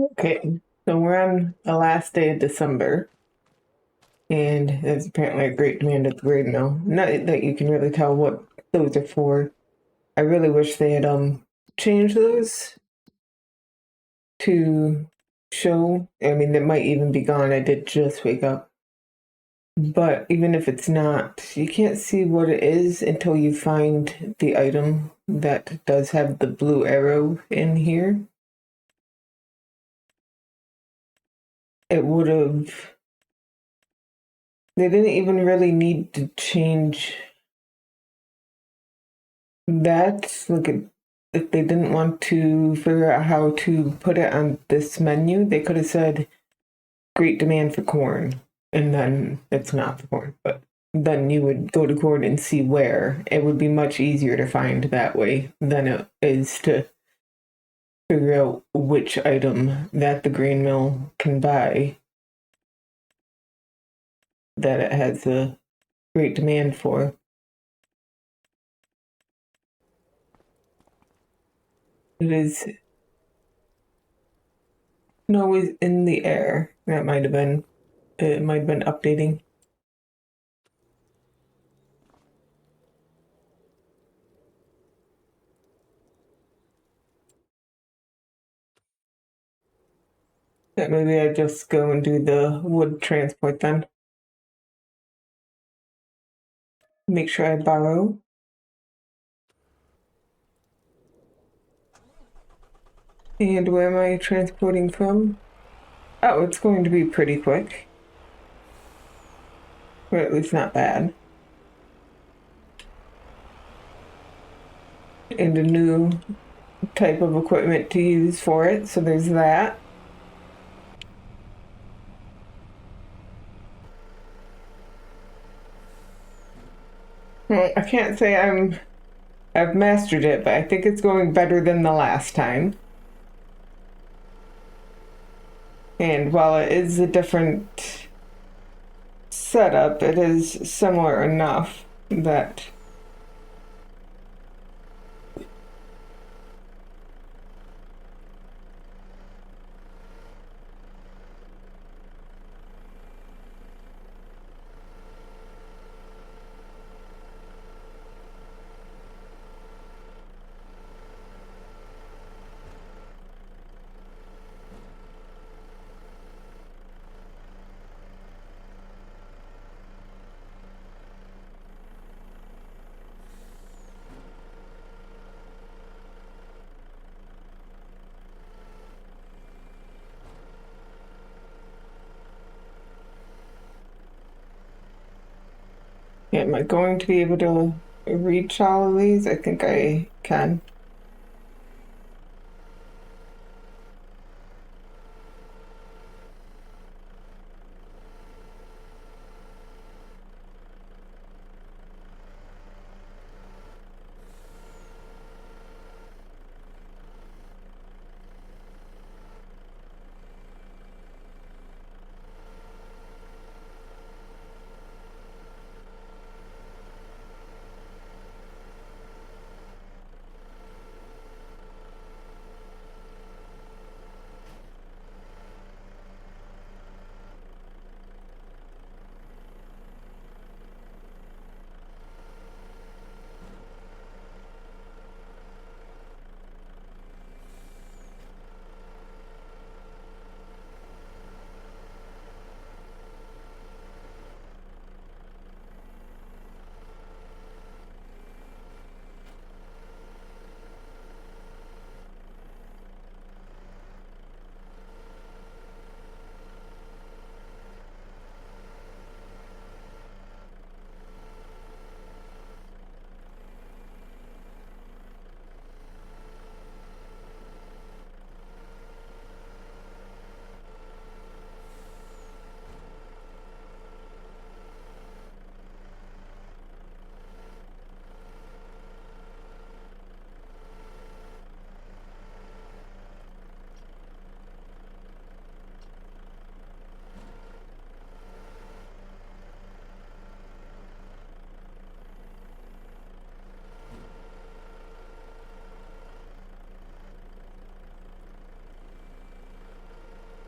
Okay, so we're on the last day of December, and there's apparently a great demand at the grade mill. Not that you can really tell what those are for. I really wish they had changed those to show. I mean, they might even be gone. I did just wake up. But even if it's not, you can't see what it is until you find the item that does have the blue arrow in here. It would have. They didn't even really need to change that. Look at, if they didn't want to figure out how to put it on this menu, they could have said great demand for corn, and then it's not for corn, but then you would go to corn and see where. It would be much easier to find that way than it is to figure out which item that the grain mill can buy that it has a great demand for. It is snow is in the air. That might have been, it might have been updating. Yeah, maybe I just go and do the wood transport then. Make sure I borrow. And where am I transporting from? Oh, it's going to be pretty quick. Or at least not bad. And a new type of equipment to use for it, so there's that. Well, I can't say I've mastered it, but I think it's going better than the last time. And while it is a different setup, it is similar enough that am I going to be able to reach all of these? I think I can.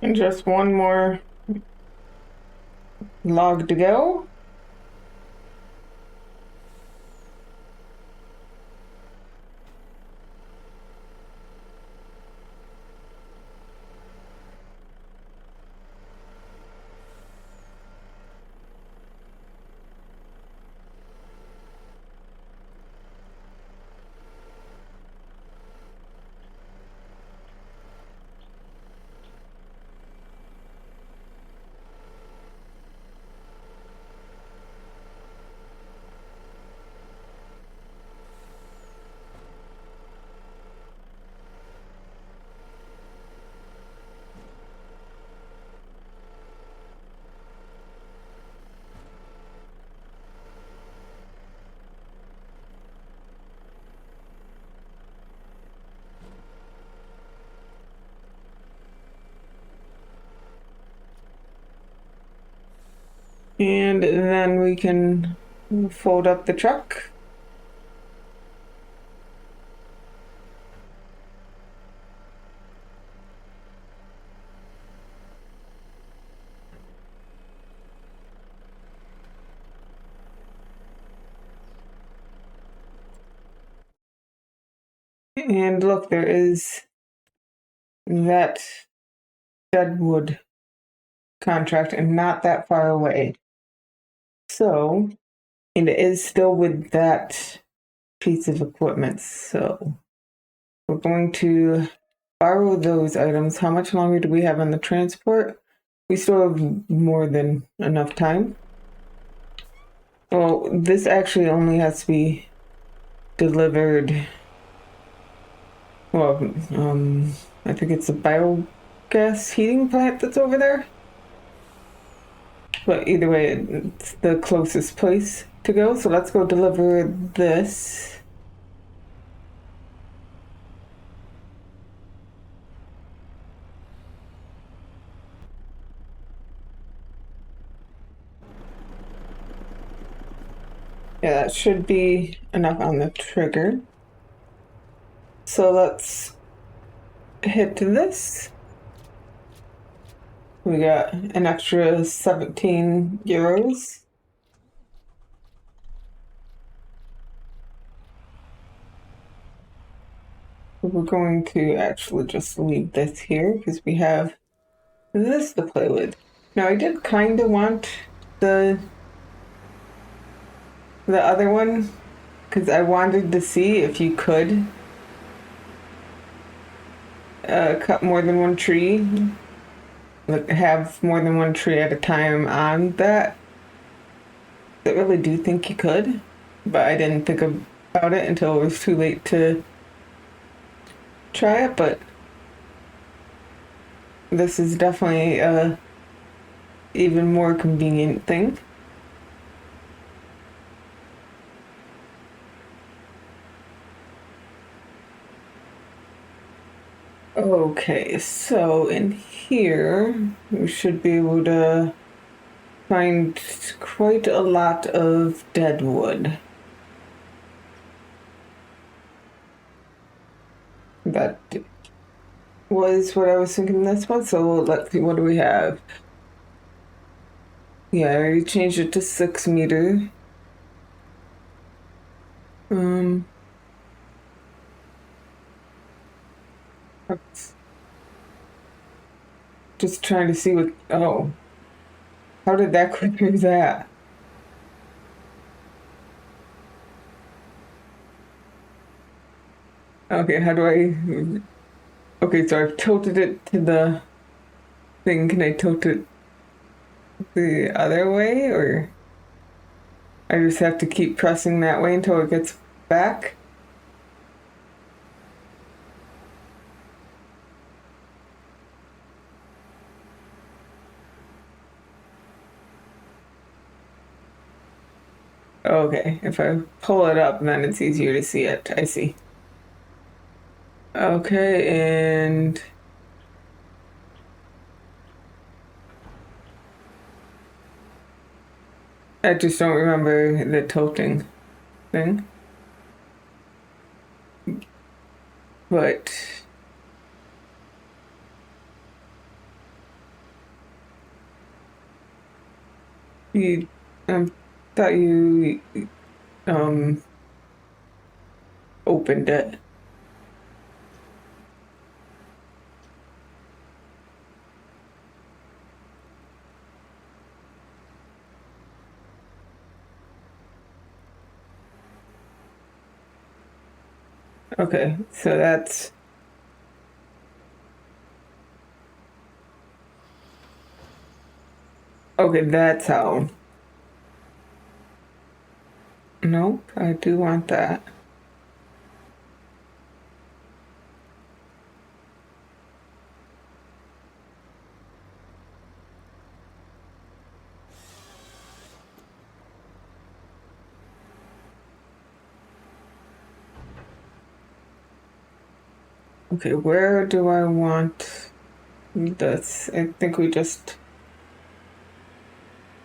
And just one more log to go. And then we can fold up the truck. And look, there is that deadwood contract and not that far away. So, and it is still with that piece of equipment. So we're going to borrow those items. How much longer do we have on the transport? We still have more than enough time. Well, this actually only has to be delivered. Well, I think it's a biogas heating plant that's over there. But either way, it's the closest place to go. So let's go deliver this. Yeah, that should be enough on the trigger. So let's hit this. We got an extra 17 euros. We're going to actually just leave this here because we have this to play with. Now I did kind of want the other one because I wanted to see if you could cut more than one tree, like have more than one tree at a time on that. I really do think you could, but I didn't think about it until it was too late to try it. But this is definitely a even more convenient thing. Okay, so in here we should be able to find quite a lot of dead wood. That was what I was thinking this one. So let's see, what do we have? Yeah, I already changed it to 6 meter. Just trying to see what. Oh, how did that click through that? Okay, how do I? Okay, so I've tilted it to the thing. Can I tilt it the other way, or I just have to keep pressing that way until it gets back? Okay, if I pull it up, then it's easier to see it. I see. Okay, and I just don't remember the tilting thing. But You, thought you, opened it. Okay, so that's... Okay, that's how. Nope, I do want that. Okay, where do I want this? I think we just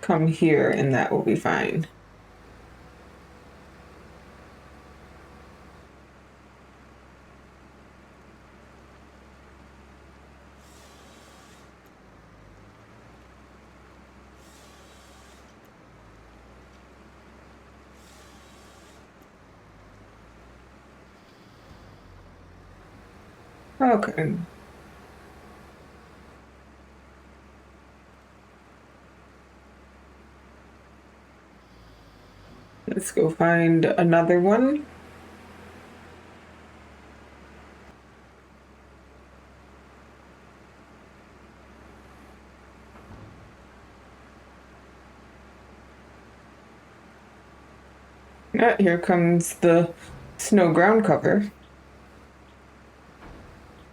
come here and that will be fine. Okay. Let's go find another one. Here comes the snow ground cover.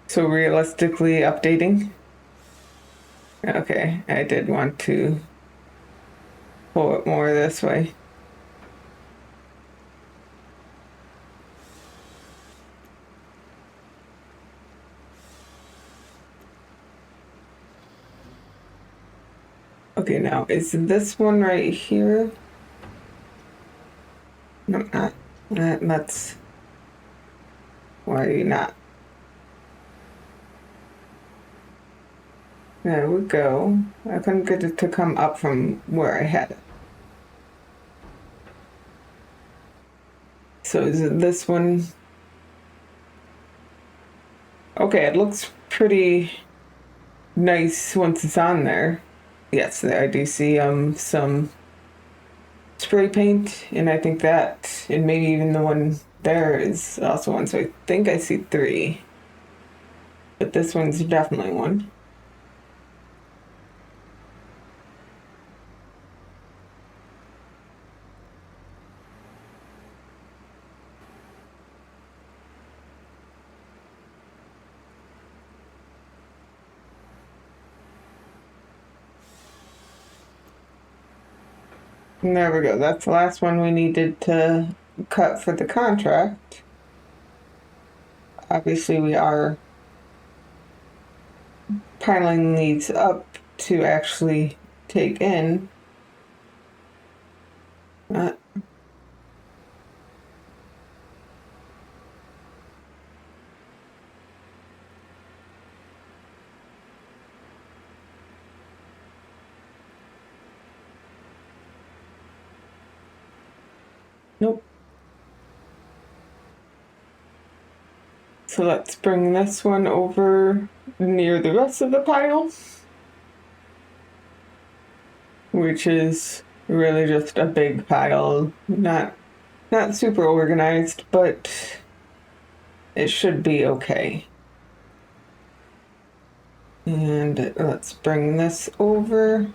So realistically updating. Okay, I did want to pull it more this way. Okay, now is this one right here? No, not. That's... Why are you not? There we go. I couldn't get it to come up from where I had it. So is it this one? Okay, it looks pretty nice once it's on there. Yes, there I do see some spray paint, and I think that, and maybe even the one there is also one. So I think I see 3, but this one's definitely one. And there we go. That's the last one we needed to cut for the contract. Obviously, we are piling these up to actually take in. Nope. So let's bring this one over near the rest of the pile, which is really just a big pile, not super organized, but it should be okay. And let's bring this over.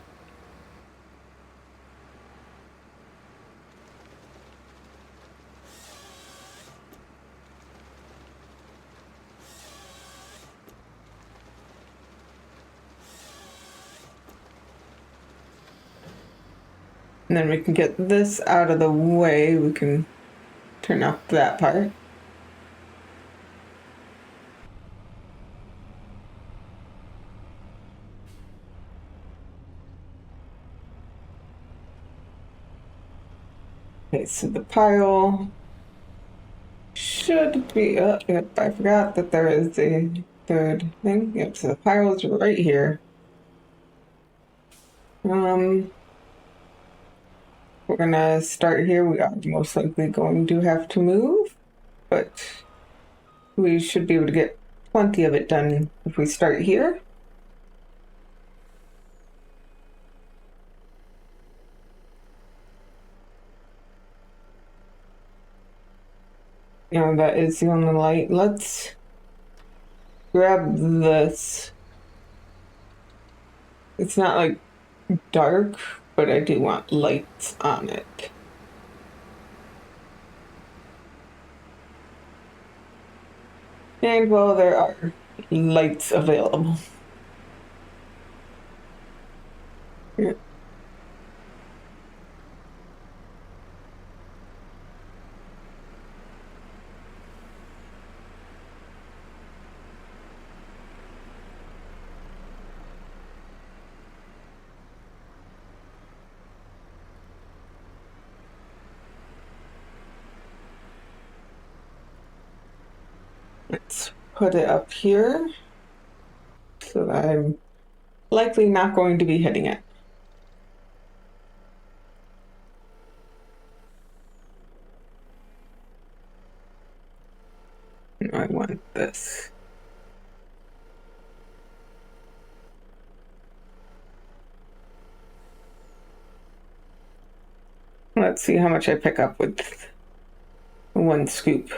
And then we can get this out of the way. We can turn off that part. Okay, so the pile should be up. Yep, I forgot that there is a third thing. Yep, so the pile is right here. gonna start here. We are most likely going to have to move, but we should be able to get plenty of it done if we start here. Now that is the only light. Let's grab this. It's not like dark, but I do want lights on it. And well, there are lights available. Yeah. Let's put it up here so that I'm likely not going to be hitting it. I want this. Let's see how much I pick up with one scoop.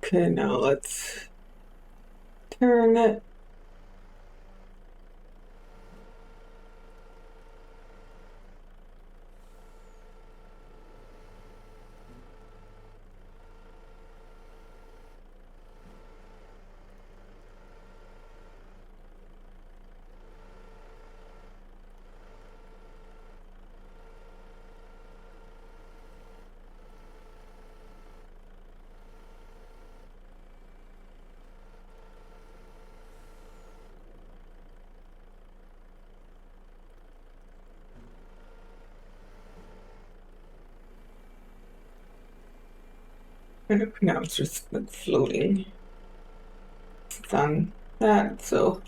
Okay, now let's turn it. Now it's just like floating. It's on that, so.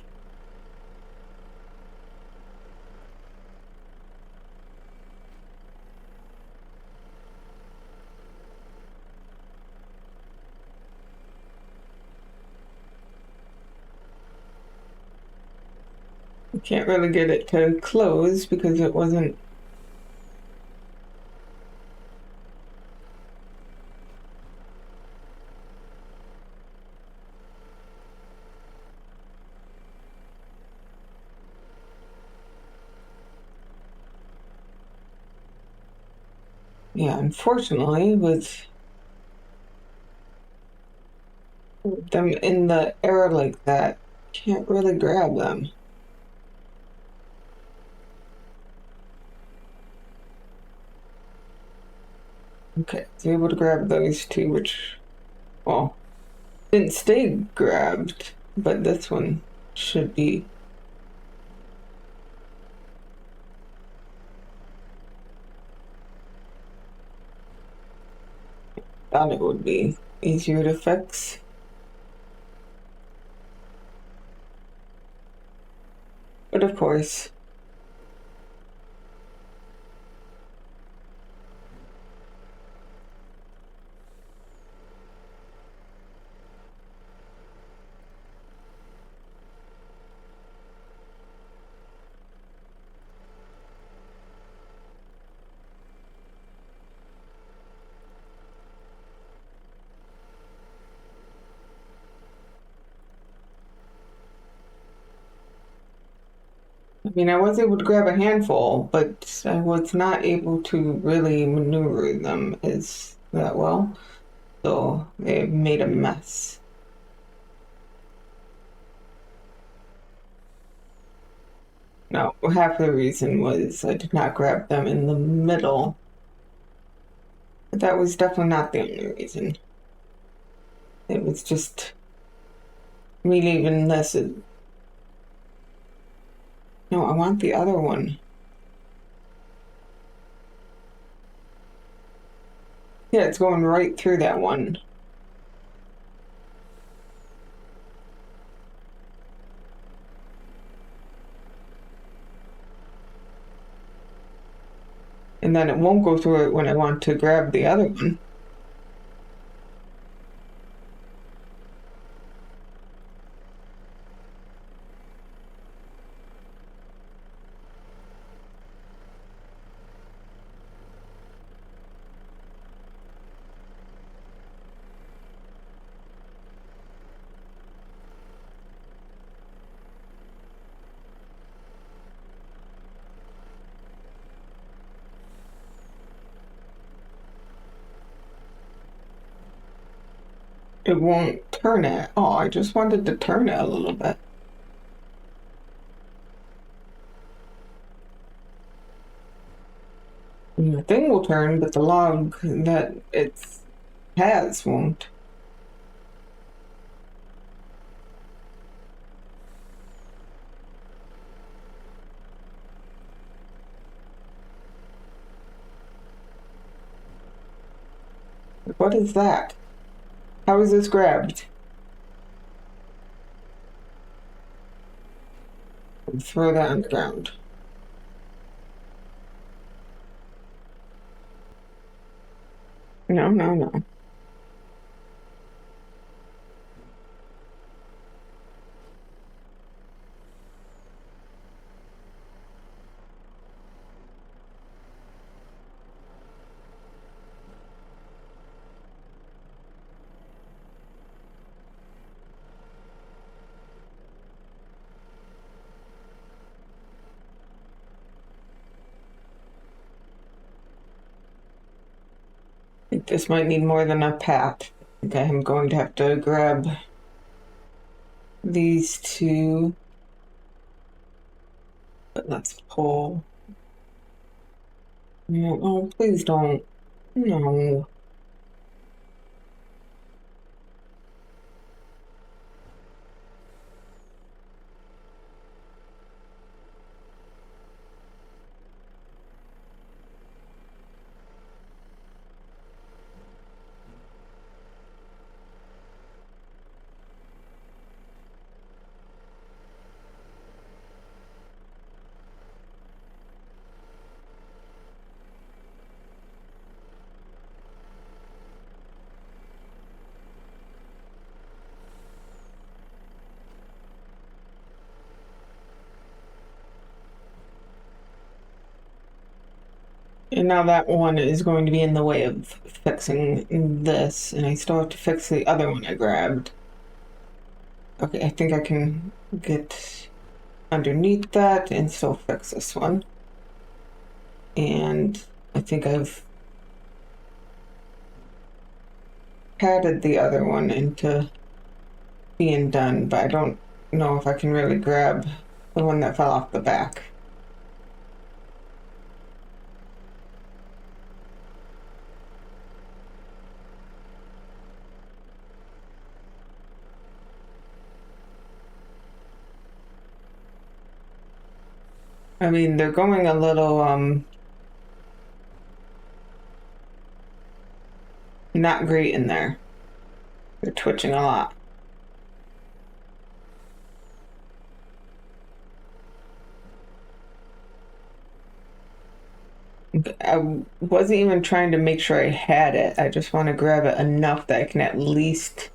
I can't really get it to close because it wasn't. Yeah, unfortunately, with them in the air like that, can't really grab them. Okay, I was able to grab those two, which, well, didn't stay grabbed, but this one should be. Thought it would be easier to fix. But of course. I mean, I was able to grab a handful, but I was not able to really maneuver them as that well. So they made a mess. No, half the reason was I did not grab them in the middle. But that was definitely not the only reason. It was just me leaving this. No, I want the other one. Yeah, it's going right through that one. And then it won't go through it when I want to grab the other one. It won't turn it. Oh, I just wanted to turn it a little bit. And the thing will turn, but the log that it has won't. What is that? How is this grabbed? Throw that on the ground. No, no, no. I think this might need more than a pat. I think I'm going to have to grab these two. But let's pull. No, oh, please don't. No. And now that one is going to be in the way of fixing this, and I still have to fix the other one I grabbed. Okay, I think I can get underneath that and still fix this one. And I think I've patted the other one into being done, but I don't know if I can really grab the one that fell off the back. I mean, they're going a little, not great in there. They're twitching a lot. I wasn't even trying to make sure I had it. I just want to grab it enough that I can at least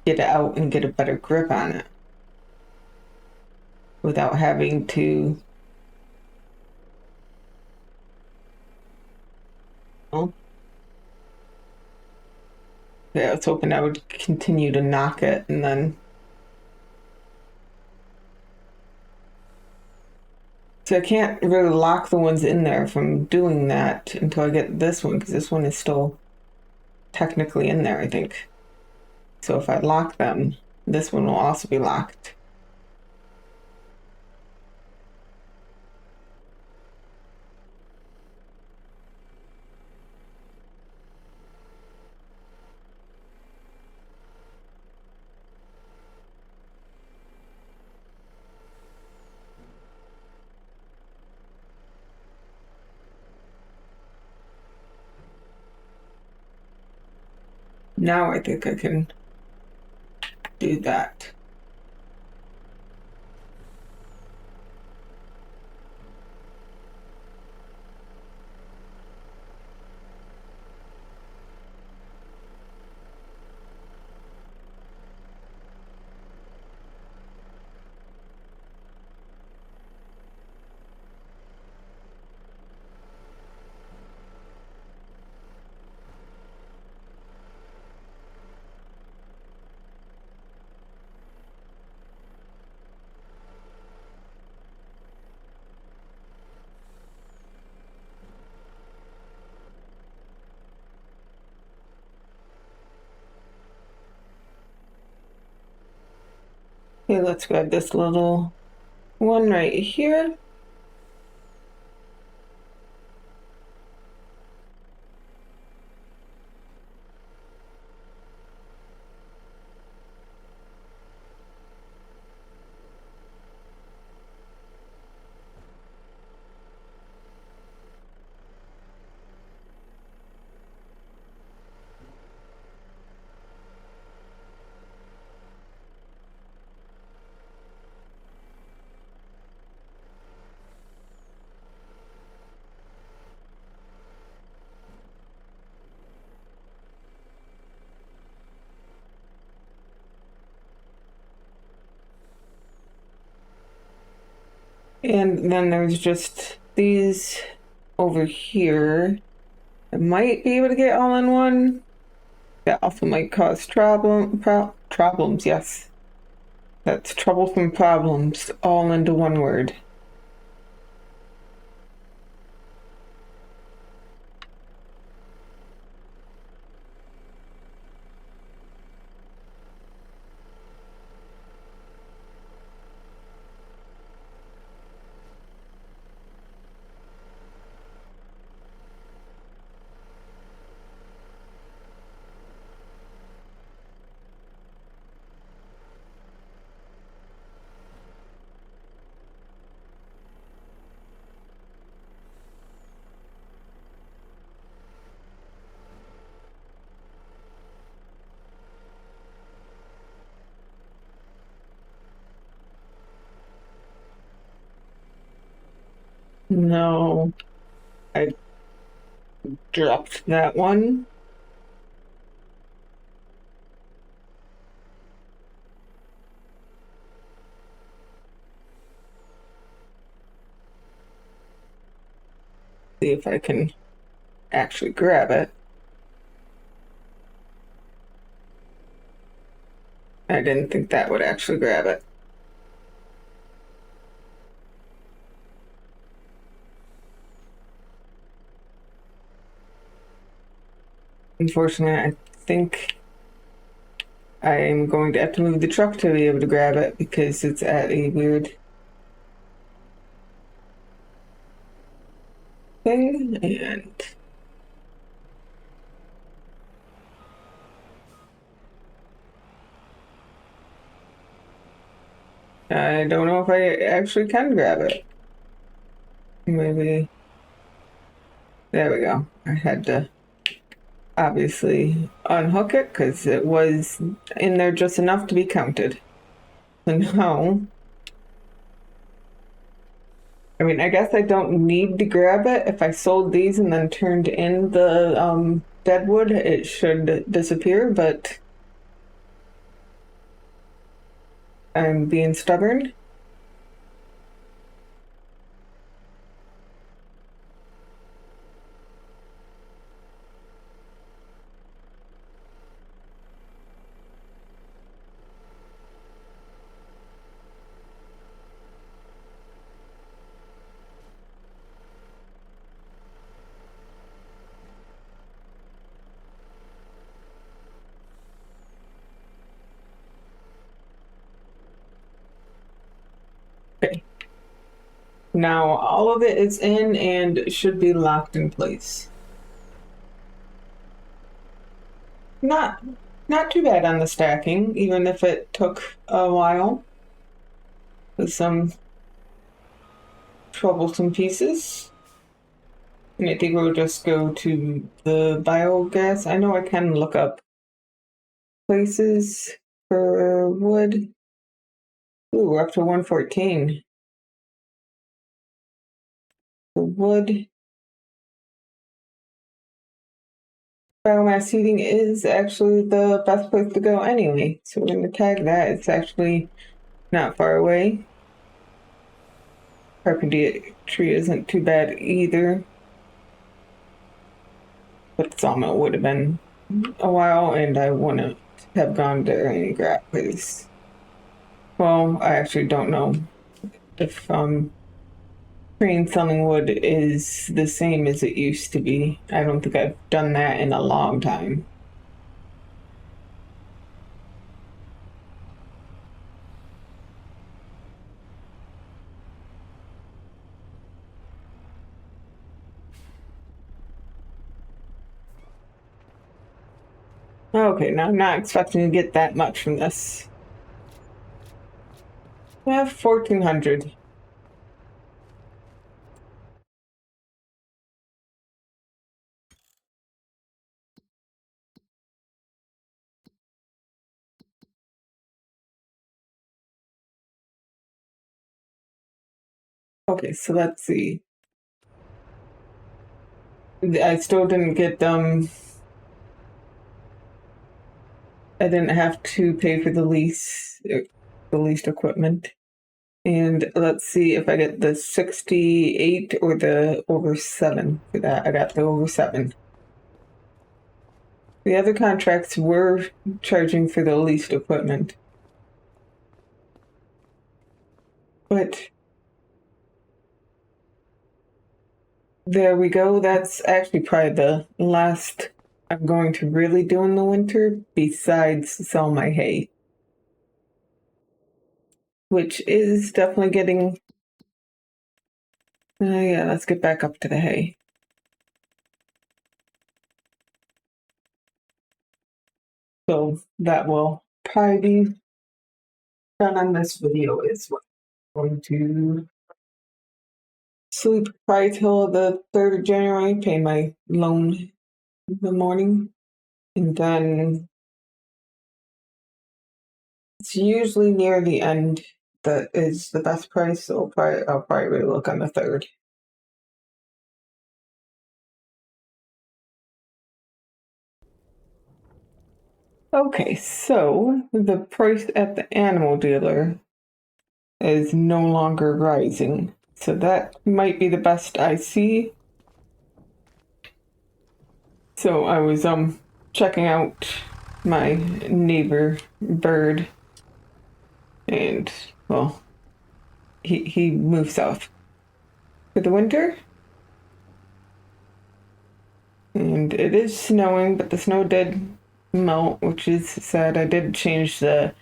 get it out and get a better grip on it without having to. Well, yeah, I was hoping I would continue to knock it and then. So I can't really lock the ones in there from doing that until I get this one, because this one is still technically in there, I think. So if I lock them, this one will also be locked. Now I think I can do that. Okay, let's grab this little one right here. And then there's just these over here. I might be able to get all in one. That also might cause problems, yes. That's troublesome problems, all into one word. No, I dropped that one. See if I can actually grab it. I didn't think that would actually grab it. Unfortunately, I think I'm going to have to move the truck to be able to grab it because it's at a weird thing, and I don't know if I actually can grab it. Maybe. There we go. I had to obviously unhook it because it was in there just enough to be counted. So now, I mean, I guess I don't need to grab it. If I sold these and then turned in the dead wood, it should disappear, but I'm being stubborn. Okay. Now all of it is in and should be locked in place. Not too bad on the stacking, even if it took a while with some troublesome pieces. And I think we'll just go to the biogas. I know I can look up places for wood. Ooh, we're up to 114. The wood. Biomass heating is actually the best place to go anyway. So we're going to tag that. It's actually not far away. Carpentry isn't too bad either. But the sawmill would have been a while, and I wouldn't have gone to any scrap place. Well, I actually don't know if crane selling wood is the same as it used to be. I don't think I've done that in a long time. Okay, now I'm not expecting to get that much from this. I have 1,400. Okay, so let's see. I still didn't get I didn't have to pay for the leased equipment. And let's see if I get the 68 or the over 7 for that. I got the over 7. The other contracts were charging for the leased equipment. But there we go. That's actually probably the last I'm going to really do in the winter besides sell my hay. Which is definitely getting... yeah, let's get back up to the hay. So that will probably be done on this video is what I'm going to sleep probably till the 3rd of January, pay my loan in the morning, and then it's usually near the end that is the best price, so I'll probably really look on the 3rd. Okay, so the price at the animal dealer is no longer rising. So that might be the best I see. So I was checking out my neighbor bird, and well, he moved south for the winter. And it is snowing, but the snow did melt, which is sad. I did change the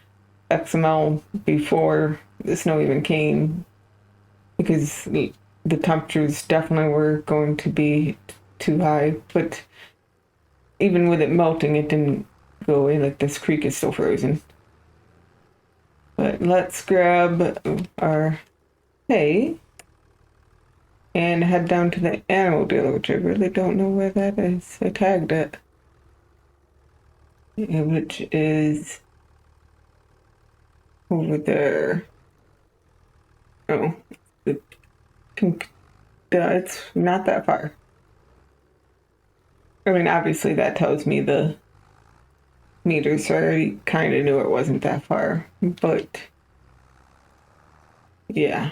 XML before the snow even came because the temperatures definitely were going to be too high. But even with it melting, it didn't go away. Like, this creek is still frozen. But let's grab our hay and head down to the animal dealer, which I really don't know where that is. I tagged it. Which is over there. Oh, it's not that far. I mean, obviously that tells me the meters, so I already kind of knew it wasn't that far, but yeah.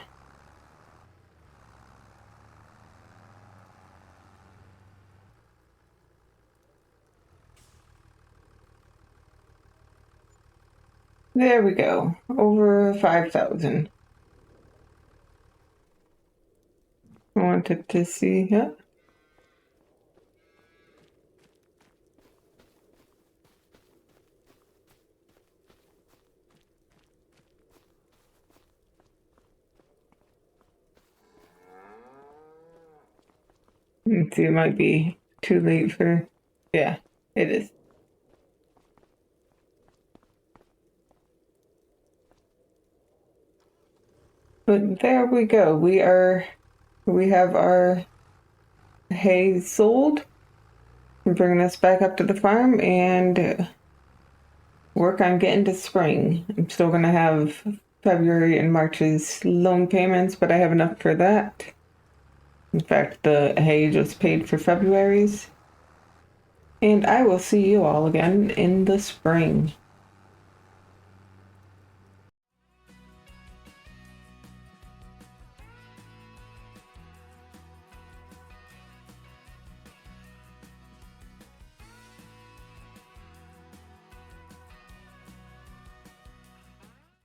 There we go. Over 5,000. I wanted to see, yeah. Let's see, it might be too late for, yeah, it is. But there we go. We have our hay sold. We're bringing us back up to the farm, and work on getting to spring. I'm still going to have February and March's loan payments, but I have enough for that. In fact, the hay just paid for February's. And I will see you all again in the spring.